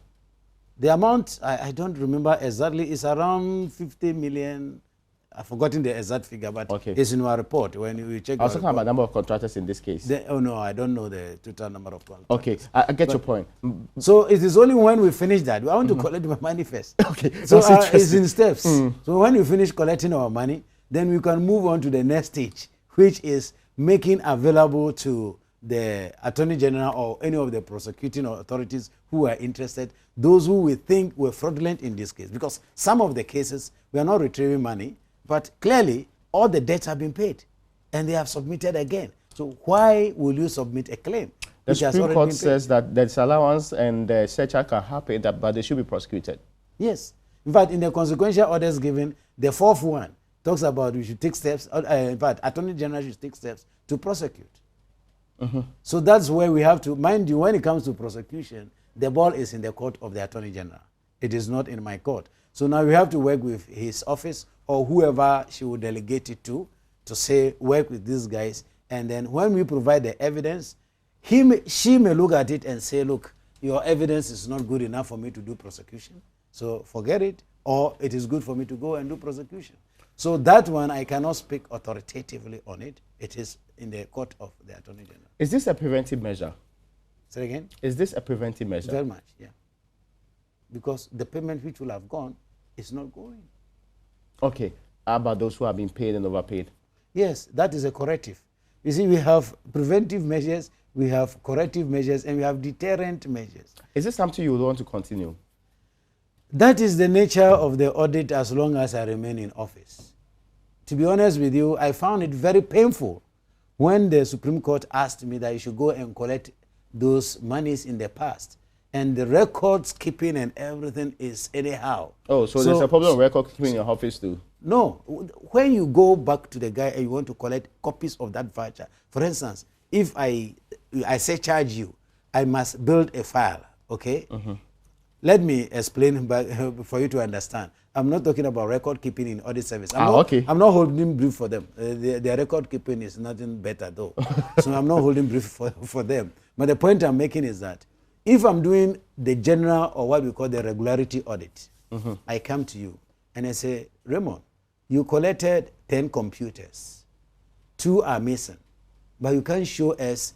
The amount, I don't remember exactly. It's around 50 million. I've forgotten the exact figure, but it's in our report. When we check, I was talking about the number of contractors in this case. Oh no, I don't know the total number of contractors. Okay, I get your point. So it is only when we finish that. I want to collect my money first. Okay, so it's in steps. So when we finish collecting our money, then we can move on to the next stage, which is making available to the Attorney General or any of the prosecuting authorities who are interested, those who we think were fraudulent in this case. Because some of the cases, we are not retrieving money, but clearly all the debts have been paid and they have submitted again. So why will you submit a claim? The Supreme Court says that the disallowance and the surcharge can happen, but they should be prosecuted. Yes. In fact, in the consequential orders given, the fourth one talks about we should take steps, in fact, Attorney General should take steps to prosecute. So that's where we have to, mind you, when it comes to prosecution, the ball is in the court of the Attorney General. It is not in my court. So now we have to work with his office or whoever she will delegate it to say, work with these guys. And then when we provide the evidence, she may look at it and say, look, your evidence is not good enough for me to do prosecution. So forget it, or it is good for me to go and do prosecution. So that one, I cannot speak authoritatively on it. It is in the court of the Attorney General. Is this a preventive measure? Say again? Is this a preventive measure? Very much, yeah. Because the payment which will have gone is not going. Okay. How about those who have been paid and overpaid? Yes, that is a corrective. You see, we have preventive measures, we have corrective measures, and we have deterrent measures. Is this something you would want to continue? That is the nature of the audit as long as I remain in office. To be honest with you, I found it very painful when the Supreme Court asked me that you should go and collect those monies in the past. And the records keeping and everything is anyhow. Oh, so there's a problem with record keeping in your office too? No. When you go back to the guy and you want to collect copies of that voucher, for instance, if I say charge you, I must build a file, okay? Let me explain for you to understand. I'm not talking about record keeping in audit service. I'm not holding brief for them. Their record keeping is nothing better though. So I'm not holding brief for them. But the point I'm making is that if I'm doing the general or what we call the regularity audit, I come to you and I say, Raymond, you collected 10 computers. 2 are missing. But you can't show us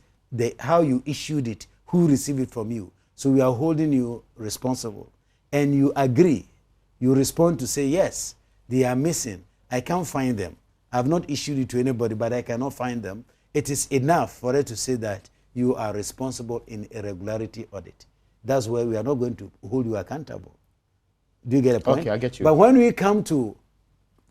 how you issued it, who received it from you. So we are holding you responsible. And you agree. You respond to say, yes, they are missing. I can't find them. I have not issued it to anybody, but I cannot find them. It is enough for it to say that you are responsible in a regularity audit. That's where we are not going to hold you accountable. Do you get a point? Okay, I get you. But when we come to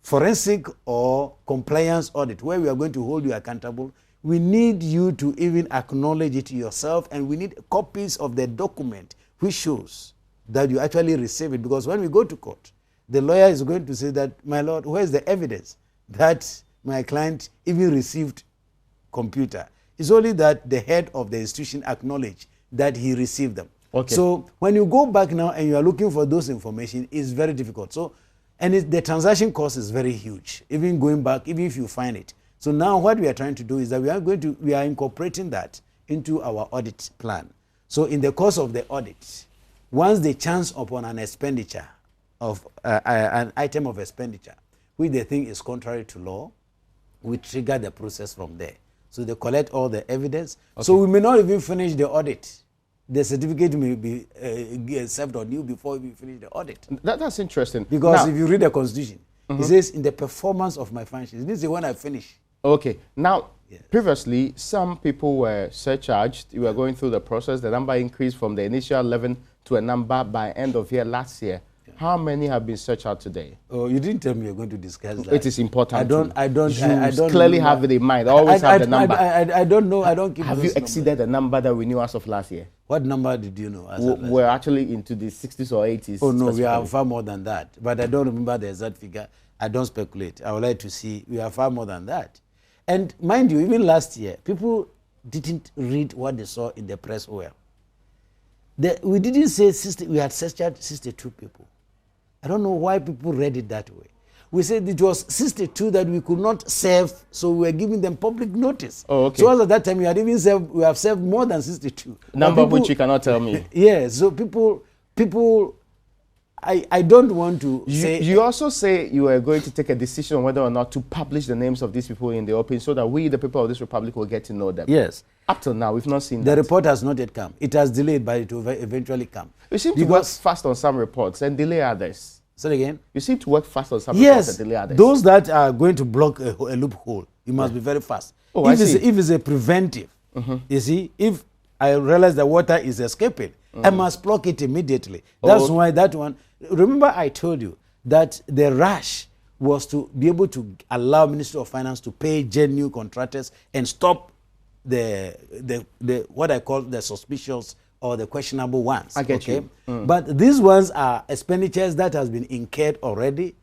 forensic or compliance audit, where we are going to hold you accountable, we need you to even acknowledge it yourself, and we need copies of the document which shows that you actually receive it. Because when we go to court, the lawyer is going to say that, my lord, where's the evidence that my client even received computer? It's only that the head of the institution acknowledged that he received them. Okay. So when you go back now and you are looking for those information, it's very difficult. So, and the transaction cost is very huge, even going back, even if you find it. So now what we are trying to do is that we are incorporating that into our audit plan. So in the course of the audit, once they chance upon an expenditure of an item of expenditure, which they think is contrary to law, we trigger the process from there. So they collect all the evidence. Okay. So we may not even finish the audit. The certificate may be served on you before we finish the audit. That's interesting. Because if you read the Constitution, it says in the performance of my functions. This is when I finish. Okay. Now, previously, some people were surcharged. You were going through the process. The number increased from the initial 11 to a number by end of year last year. How many have been surcharged today? Oh, you didn't tell me you're going to discuss that. It is important. I don't clearly have it in mind. Always have the number. I don't know. I don't keep. Have you exceeded the number that we knew as of last year? What number did you know? We're actually into the 60s or 80s. Oh no, we are far more than that. But I don't remember the exact figure. I don't speculate. I would like to see. We are far more than that. And mind you, even last year, people didn't read what they saw in the press well. We didn't say we had surcharged 62 people. I don't know why people read it that way. We said it was 62 that we could not serve, so we were giving them public notice. Oh, okay. So as at that time, we have served more than 62. Number which you cannot tell me. Yeah, so people, I don't want to say... You also say you are going to take a decision on whether or not to publish the names of these people in the open so that we, the people of this republic, will get to know them. Yes. Up till now, we've not seen that. The report has not yet come. It has delayed, but it will eventually come. You seem to work fast on some reports and delay others. Say it again? You seem to work fast on some reports and delay others. Those that are going to block a loophole, you must be very fast. Oh, if it's a preventive, You see, if I realize the water is escaping, I must block it immediately. That's why that one. Remember, I told you that the rush was to be able to allow Ministry of Finance to pay genuine contractors and stop the what I call the suspicious or the questionable ones. I get you. But these ones are expenditures that has been incurred already.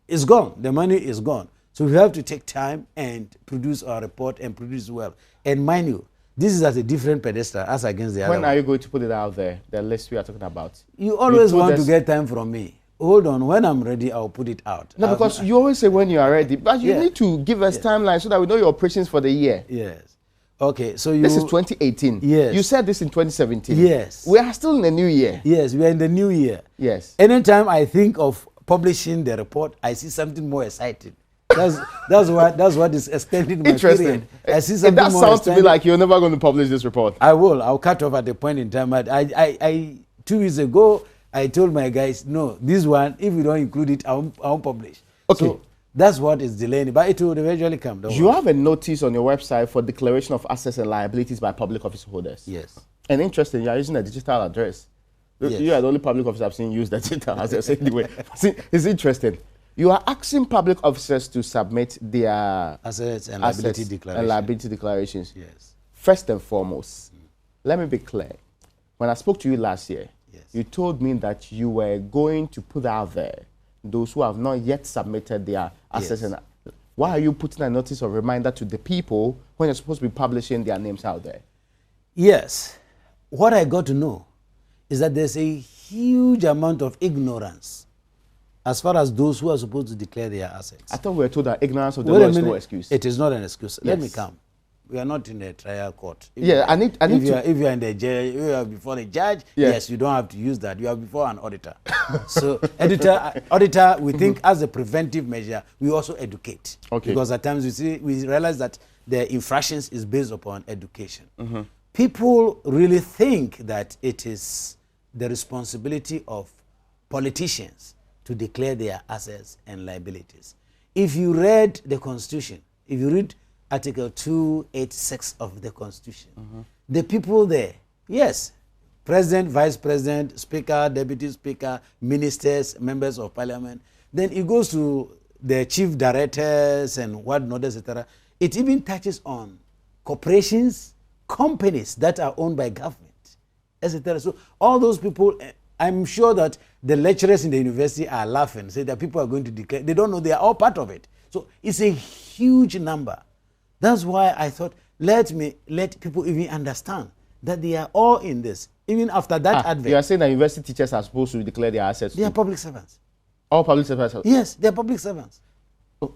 It's gone. The money is gone. So we have to take time and produce our report and produce well. And mind you, this is at a different pedestal as against the other. When are you going to put it out there, the list we are talking about? You always want to get time from me. Hold on, when I'm ready, I'll put it out. No, because you always say when you are ready, but you need to give us timeline so that we know your operations for the year. Yes. Okay, so this is 2018. Yes. You said this in 2017. Yes. We are still in the new year. Yes, we are in the new year. Yes. Anytime I think of publishing the report, I see something more exciting. That's what is extending my Interesting. period. I see something that more sounds extending. to me like you're never going to publish this report. I will. I'll cut off at the point in time. I 2 weeks ago, I told my guys, no, this one, if we don't include it, I won't publish. Okay. So that's what is delaying it, but it will eventually come. You have a notice on your website for declaration of assets and liabilities by public office holders. Yes. And interesting, you are using a digital address. Yes. You are the only public officer I've seen use the digital address anyway. See, it's interesting. You are asking public officers to submit their assets and liability declarations. Yes. First and foremost, let me be clear. When I spoke to you last year, you told me that you were going to put out there those who have not yet submitted their assets. And why are you putting a notice of reminder to the people when you're supposed to be publishing their names out there? Yes. What I got to know is that there's a huge amount of ignorance as far as those who are supposed to declare their assets. I thought we were told that ignorance of the law is no excuse. It is not an excuse. Let me come. We are not in a trial court. If you are in the jail, you are before the judge, yes, you don't have to use that. You are before an auditor. So auditor, we think as a preventive measure, we also educate. Okay. Because at times we realize that the infractions is based upon education. People really think that it is the responsibility of politicians to declare their assets and liabilities. If you read the Constitution, if you read Article 286 of the Constitution, the people there, yes, President, Vice President, Speaker, Deputy Speaker, Ministers, Members of Parliament, then it goes to the Chief Directors and whatnot, etc. It even touches on corporations, companies that are owned by government, etc. So all those people, I'm sure that the lecturers in the university are laughing, say that people are going to declare. They don't know they are all part of it. So it's a huge number. That's why I thought, let people even understand that they are all in this. Even after that advert. You are saying that university teachers are supposed to declare their assets? They are public servants. All public servants? Yes, they are public servants. Oh.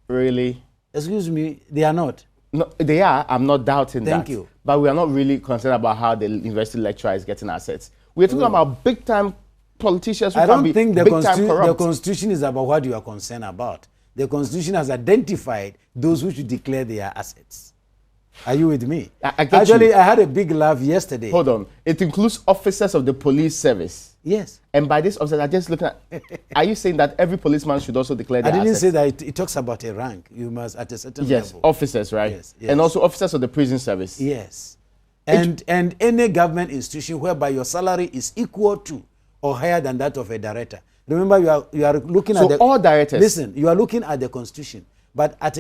Really? Excuse me, they are not. No, they are. I'm not doubting that. Thank you. But we are not really concerned about how the university lecturer is getting assets. We're talking about big-time politicians who I don't can think be the Constitution is about what you are concerned about. The Constitution has identified those who should declare their assets. Are you with me? Actually, I had a big laugh yesterday. Hold on. It includes officers of the police service. Yes. And by this officers, I just looking at, are you saying that every policeman should also declare their assets? I didn't say that. It talks about a rank. You must, at a certain level. Yes, officers, right? Yes, yes. And also officers of the prison service. Yes. And any government institution whereby your salary is equal to or higher than that of a director. Remember, you are looking at all directors. Listen, you are looking at the Constitution, but at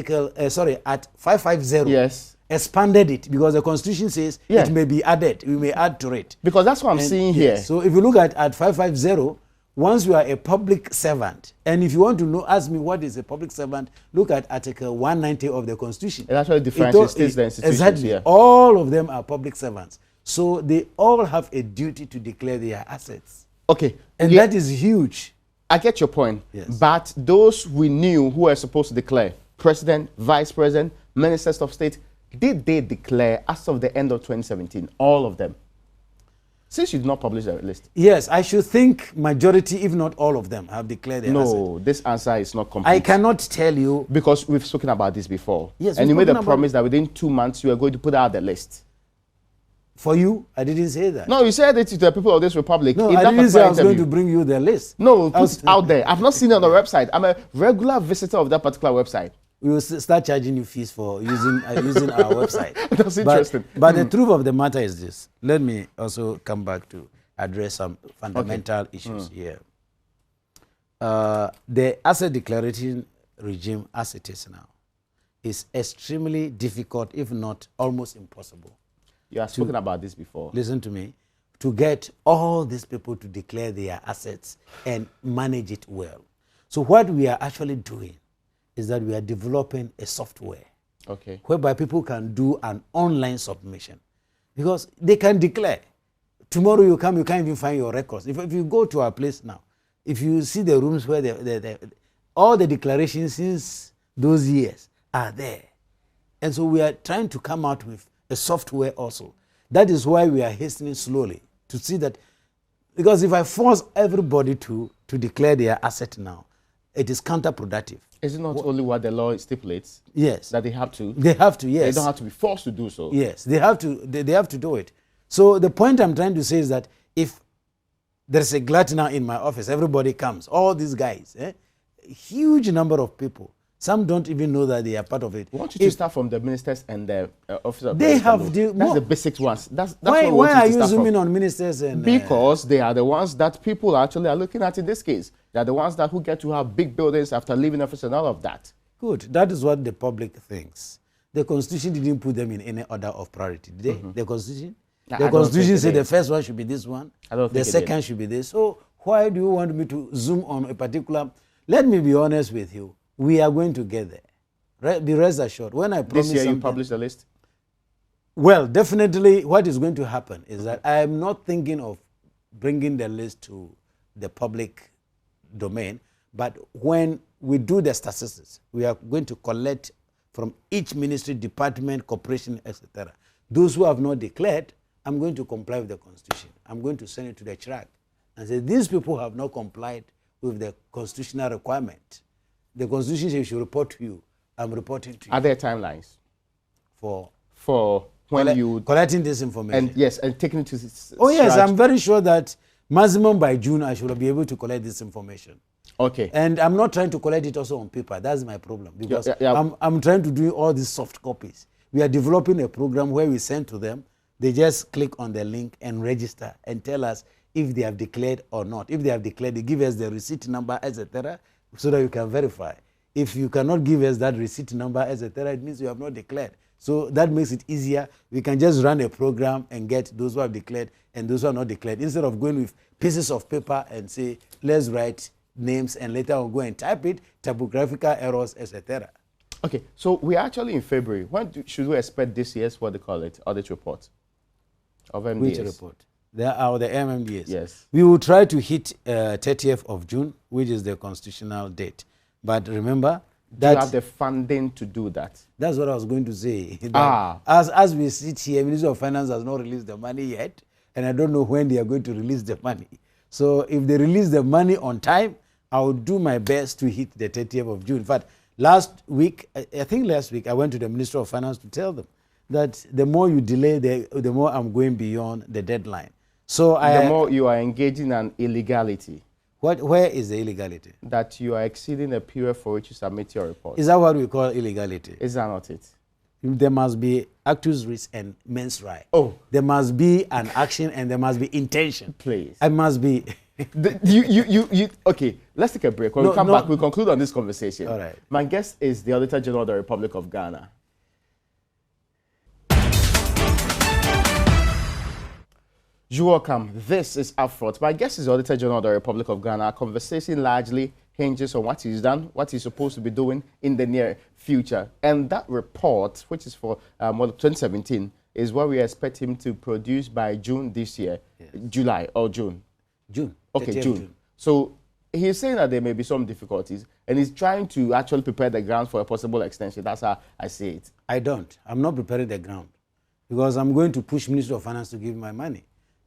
550. Yes. Expanded it because the Constitution says it may be added. We may add to it. Because that's what I'm seeing here. So if you look at 550, once you are a public servant, and if you want to ask me what is a public servant, look at Article 190 of the Constitution. It actually differentiates the institutions. Exactly. Yeah. All of them are public servants. So they all have a duty to declare their assets. Okay. And that is huge. I get your point. Yes. But those we knew who were supposed to declare, President, Vice President, Ministers of State, did they declare as of the end of 2017? All of them. Since you did not publish a list. Yes, I should think majority, if not all of them, have declared their assets. No, this answer is not complete. I cannot tell you. Because we've spoken about this before. Yes, and you made a promise that within 2 months you are going to put out the list. For you, I didn't say that. No, you said it to the people of this republic. No, I didn't say I was going to bring you the list. No, put it out there. I've not seen it on the website. I'm a regular visitor of that particular website. we will start charging you fees for using our website. That's interesting. But the truth of the matter is this. Let me also come back to address some fundamental issues here. The asset declaration regime as it is now is extremely difficult, if not almost impossible. You have spoken about this before. Listen to me. To get all these people to declare their assets and manage it well. So what we are actually doing is that we are developing a software whereby people can do an online submission, because they can declare. Tomorrow you come, you can't even find your records. If you go to our place now, if you see the rooms where all the declarations since those years are there. And so we are trying to come out with a software also. That is why we are hastening slowly to see that, because if I force everybody to declare their asset now, it is counterproductive. Is it not only what the law stipulates? Yes. That they have to? They have to, yes. They don't have to be forced to do so. Yes, they have to. They have to do it. So the point I'm trying to say is that if there's a glut now in my office, everybody comes, all these guys, huge number of people. Some don't even know that they are part of it. We want you to start from the ministers and the officers. They have that's the basic ones. That's why what are you zooming on ministers and? Because they are the ones that people actually are looking at in this case. They are the ones who get to have big buildings after leaving office and all of that. Good. That is what the public thinks. The Constitution didn't put them in any order of priority, did they? The Constitution? The Constitution said the first one should be this one. The second should be this. So why do you want me to zoom on a particular? Let me be honest with you. We are going to get there. Be rest assured. When I promise this year you publish the list? Well, definitely what is going to happen is that I am not thinking of bringing the list to the public domain, but when we do the statistics, we are going to collect from each ministry, department, corporation, etc. Those who have not declared, I'm going to comply with the Constitution. I'm going to send it to the CHRAC and say, these people have not complied with the constitutional requirement. The Constitution says you should report to you. I'm reporting to you. Are there timelines? For when you... collecting this information. And yes, and taking it to... Oh yes, I'm very sure that maximum by June I should be able to collect this information. Okay. And I'm not trying to collect it also on paper. That's my problem. Because I'm trying to do all these soft copies. We are developing a program where we send to them. They just click on the link and register and tell us if they have declared or not. If they have declared, they give us the receipt number, etc., so that you can verify. If you cannot give us that receipt number, etc., it means you have not declared. So that makes it easier. We can just run a program and get those who have declared and those who are not declared, instead of going with pieces of paper and say, let's write names and later on go and type it, typographical errors, etc. Okay, so we're actually in February. When should we expect this year's, what they call it, audit report of MDS? Which report? There are the MMDS. Yes. We will try to hit 30th of June, which is the constitutional date. But remember, that you have the funding to do that. That's what I was going to say. As we sit here, Ministry of Finance has not released the money yet, and I don't know when they are going to release the money. So if they release the money on time, I will do my best to hit the 30th of June. In fact, last week, I think last week, I went to the Ministry of Finance to tell them that the more you delay, the more I'm going beyond the deadline. So the more you are engaging in illegality. Where is the illegality? That you are exceeding the period for which you submit your report. Is that what we call illegality? Is that not it? There must be actus reus and mens rea. Oh. There must be an action and there must be intention. Please. I must be... Okay, let's take a break. When we come back, we'll conclude on this conversation. All right. My guest is the Auditor General of the Republic of Ghana. You're welcome. This is UPfront. My guest is the Auditor General of the Republic of Ghana. Our conversation largely hinges on what he's done, what he's supposed to be doing in the near future. And that report, which is for 2017, is what we expect him to produce by June this year. Yes. July or June? June. Okay, June. So he's saying that there may be some difficulties, and he's trying to actually prepare the ground for a possible extension. That's how I see it. I don't. I'm not preparing the ground, because I'm going to push Ministry of Finance to give my money.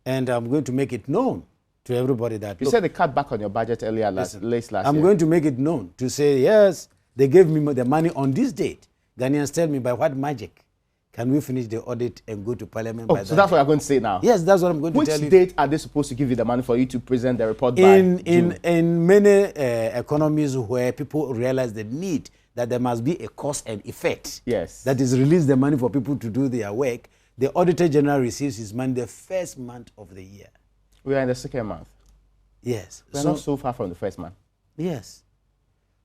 And I'm going to make it known to everybody that... You said they cut back on your budget earlier last year. I'm going to make it known to say, yes, they gave me the money on this date. Ghanaians tell me, by what magic can we finish the audit and go to Parliament by that so that's date? what you're going to say now? Yes, that's what I'm going to tell you. Which date are they supposed to give you the money for you to present the report by? In many economies where people realize the need that there must be a cause and effect. Yes. That is release the money for people to do their work. The Auditor General receives his money the first month of the year. We are in the second month. Yes. We're not so far from the first month. Yes.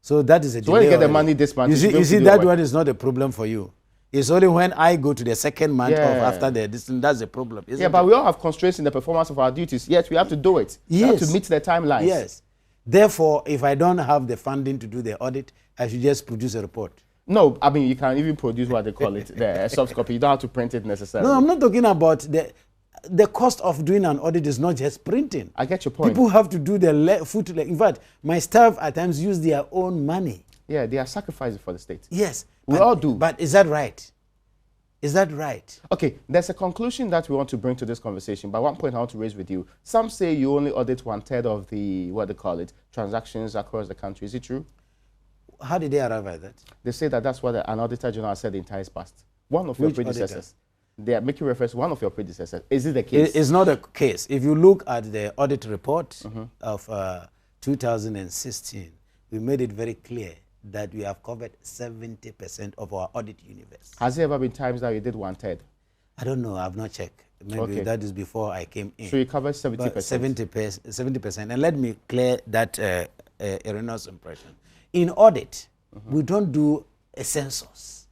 So that is a delay. So when you get the money this month, you see that one is not a problem for you. It's only when I go to the second month of Yeah. after the distance, that's the problem. Isn't Yeah, but it? we all have constraints in the performance of our duties. Yet we have to do it. We have Yes. to meet the timelines. Yes. Therefore, if I don't have the funding to do the audit, I should just produce a report. No, I mean, you can even produce what they call it, the soft copy. You don't have to print it necessarily. No, I'm not talking about the cost of doing an audit is not just printing. I get your point. People have to do the in fact, my staff at times use their own money. Yeah, they are sacrificing for the state. Yes. We all do. But is that right? Is that right? Okay, there's a conclusion that we want to bring to this conversation, but one point I want to raise with you. Some say you only audit 1/3 of the, what they call it, transactions across the country. Is it true? How did they arrive at that? They say that that's what an auditor general said in times past. One of your Which predecessors. auditor? They are making reference to one of your predecessors. Is it the case? It's not a case. If you look at the audit report of 2016, we made it very clear that we have covered 70% of our audit universe. Has there ever been times that you did 1/3? I don't know. I've not checked. Maybe Okay. that is before I came in. So you covered 70%. But 70%. And let me clear that erroneous impression. In audit, we don't do a census.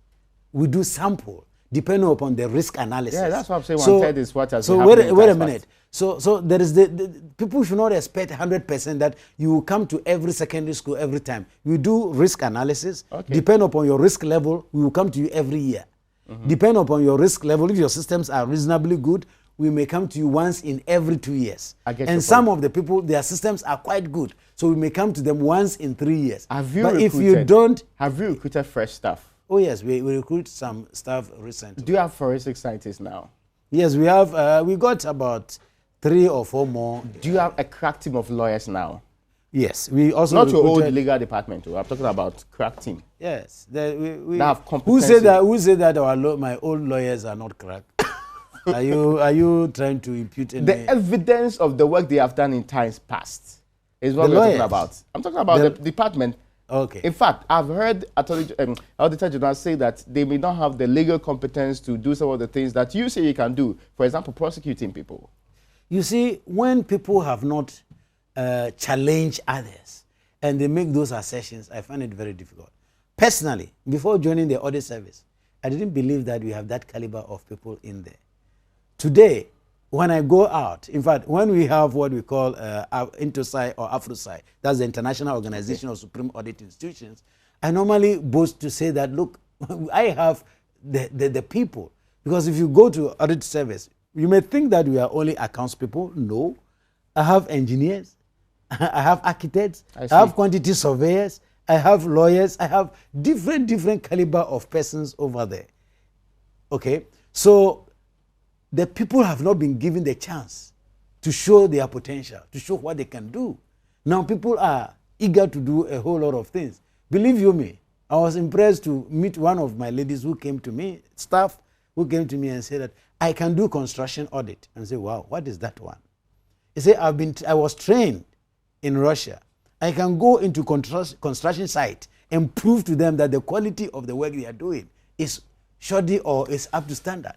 We do sample, depending upon the risk analysis. Yeah, that's what I'm saying. 1/3 is what has been So happening in wait a times minute. So there is the people should not expect 100% that you will come to every secondary school every time. We do risk analysis. Okay. Depend upon your risk level, we will come to you every year. Depend upon your risk level, if your systems are reasonably good, we may come to you once in every 2 years. I get your And some point. of the people, their systems are quite good, so we may come to them once in 3 years. Have you But if you recruited- don't, Have you recruited fresh staff? oh yes, we recruit some staff recently. Do you have forensic scientists now? Yes, we have. We got about 3 or 4 more. Do you have a crack team of lawyers now? Yes, we also Not your old recruited- legal department. I'm talking about crack team. Yes, we That have who competency. said that? Who said that my old lawyers are not crack? Are you trying to impute any? The evidence of the work they have done in times past is what The we're talking lawyers? about. I'm talking about the department. Okay. In fact, I've heard Auditor General say that they may not have the legal competence to do some of the things that you say you can do. For example, prosecuting people. You see, when people have not challenged others and they make those assertions, I find it very difficult. Personally, before joining the audit service, I didn't believe that we have that caliber of people in there. Today, when I go out, in fact, when we have what we call INTOSAI or AFROSAI, that's the International Organization of Supreme Audit Institutions, I normally boast to say that, look, I have the people. Because if you go to audit service, you may think that we are only accounts people. No. I have engineers. I have architects. I have quantity surveyors. I have lawyers. I have different caliber of persons over there. Okay? So the people have not been given the chance to show their potential, to show what they can do. Now people are eager to do a whole lot of things. Believe you me, I was impressed to meet one of my ladies who came to me, staff who came to me and said that I can do construction audit. And I said, wow, what is that one? He said, I was trained in Russia. I can go into construction site and prove to them that the quality of the work they are doing is shoddy or is up to standard.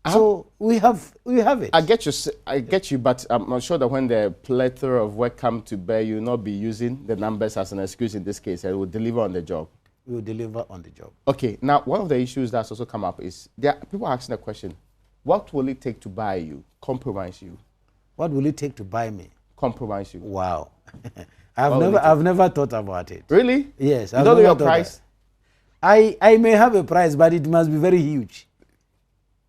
So we have it. I get you, but I'm not sure that when the plethora of work come to bear, you will not be using the numbers as an excuse in this case. It will deliver on the job. We will deliver on the job. Okay, now one of the issues that's also come up is people are asking the question, what will it take to buy you, compromise you? What will it take to buy me? Compromise you. Wow. I've never thought about it. Really? Yes. You don't know your price? I may have a price, but it must be very huge.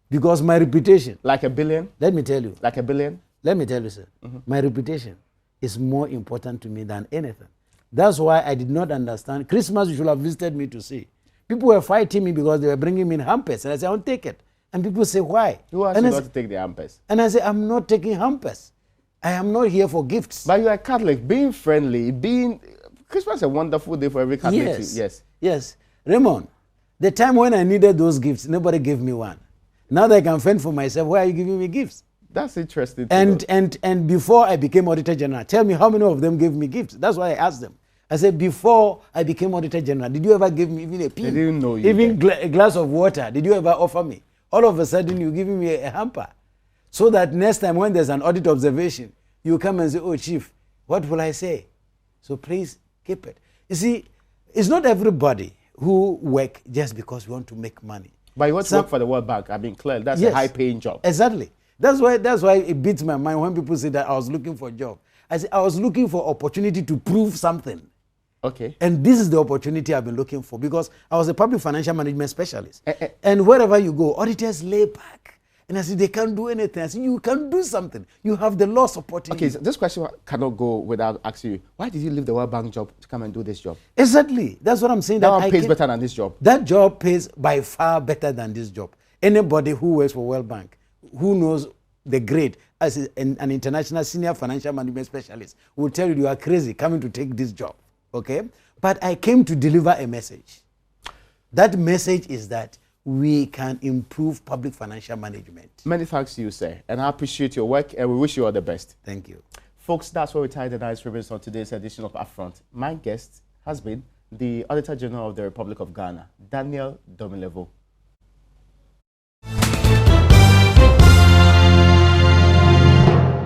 Because my reputation. Like $1 billion? Let me tell you. Like $1 billion? Let me tell you, sir. My reputation is more important to me than anything. That's why I did not understand. Christmas, you should have visited me to see. People were fighting me because they were bringing me in hampers. And I said, I won't take it. And people say, why? Who asked you not to take the hampers? And I said, I'm not taking hampers. I am not here for gifts. But you are Catholic. Being friendly, Christmas is a wonderful day for every Catholic. Yes. Yes. Yes. Raymond, the time when I needed those gifts, nobody gave me one. Now that I can fend for myself, why are you giving me gifts? That's interesting. And before I became Auditor General, tell me how many of them gave me gifts. That's why I asked them. I said, before I became Auditor General, did you ever give me even a pin? They didn't know you. Even a glass of water, did you ever offer me? All of a sudden, you're giving me a hamper. So that next time when there's an audit observation, you come and say, oh, Chief, what will I say? So please keep it. You see, it's not everybody who work just because we want to make money. But you want to work for the World Bank, I've been clear, that's a high-paying job. Exactly. That's why it beats my mind when people say that I was looking for a job. I say I was looking for opportunity to prove something. Okay. And this is the opportunity I've been looking for because I was a public financial management specialist. And wherever you go, auditors lay back. And I said, they can't do anything. I said, you can do something. You have the law supporting you. Okay, so this question cannot go without asking you, why did you leave the World Bank job to come and do this job? Exactly. That's what I'm saying. That one pays better than this job. That job pays by far better than this job. Anybody who works for World Bank, who knows the grade as an international senior financial management specialist, will tell you are crazy coming to take this job. Okay? But I came to deliver a message. That message is that we can improve public financial management. Many thanks to you, sir. And I appreciate your work and we wish you all the best. Thank you. Folks, that's where we tie the nice ribbons on today's edition of Upfront. My guest has been the Auditor General of the Republic of Ghana, Daniel Domilevo.